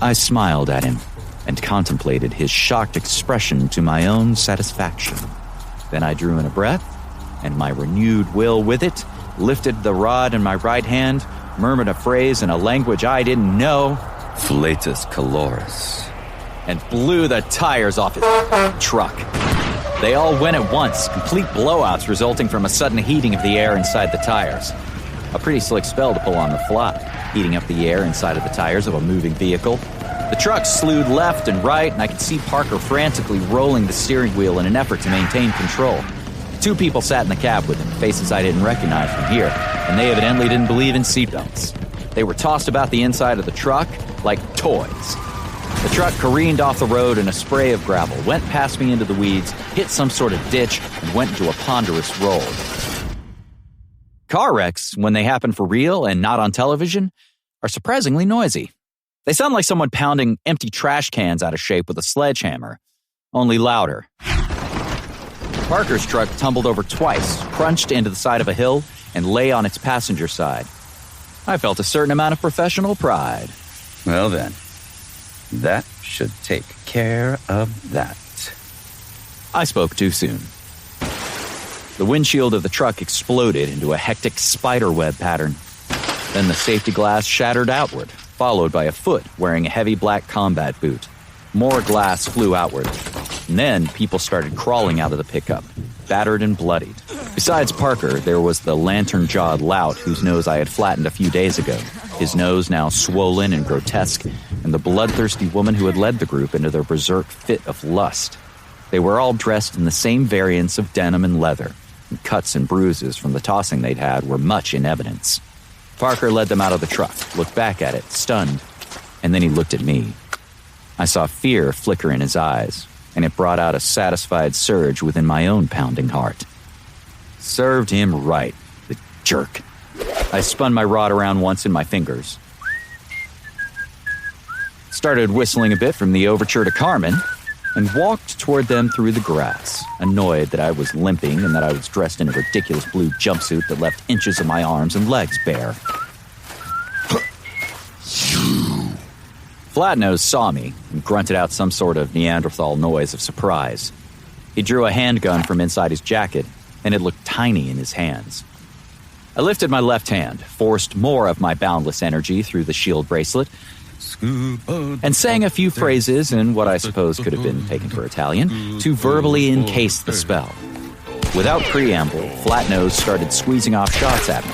I smiled at him and contemplated his shocked expression to my own satisfaction. Then I drew in a breath, and my renewed will with it, lifted the rod in my right hand, murmured a phrase in a language I didn't know, Flatus caloris, and blew the tires off his truck. They all went at once, complete blowouts resulting from a sudden heating of the air inside the tires. A pretty slick spell to pull on the fly, heating up the air inside of the tires of a moving vehicle. The truck slewed left and right, and I could see Parker frantically rolling the steering wheel in an effort to maintain control. 2 people sat in the cab with him, faces I didn't recognize from here, and they evidently didn't believe in seatbelts. They were tossed about the inside of the truck like toys. The truck careened off the road in a spray of gravel, went past me into the weeds, hit some sort of ditch, and went into a ponderous roll. Car wrecks, when they happen for real and not on television, are surprisingly noisy. They sound like someone pounding empty trash cans out of shape with a sledgehammer, only louder. Parker's truck tumbled over twice, crunched into the side of a hill, and lay on its passenger side. I felt a certain amount of professional pride. Well then, that should take care of that. I spoke too soon. The windshield of the truck exploded into a hectic spiderweb pattern. Then the safety glass shattered outward, followed by a foot wearing a heavy black combat boot. More glass flew outward. And then people started crawling out of the pickup, battered and bloodied. Besides Parker, there was the lantern-jawed lout whose nose I had flattened a few days ago, his nose now swollen and grotesque, and the bloodthirsty woman who had led the group into their berserk fit of lust. They were all dressed in the same variants of denim and leather, and cuts and bruises from the tossing they'd had were much in evidence. Parker led them out of the truck, looked back at it, stunned, and then he looked at me. I saw fear flicker in his eyes, and it brought out a satisfied surge within my own pounding heart. Served him right, the jerk. I spun my rod around once in my fingers, started whistling a bit from the overture to Carmen, and walked toward them through the grass, annoyed that I was limping and that I was dressed in a ridiculous blue jumpsuit that left inches of my arms and legs bare. Flatnose saw me and grunted out some sort of Neanderthal noise of surprise. He drew a handgun from inside his jacket, and it looked tiny in his hands. I lifted my left hand, forced more of my boundless energy through the shield bracelet, and sang a few phrases in what I suppose could have been taken for Italian to verbally encase the spell. Without preamble, Flatnose started squeezing off shots at me.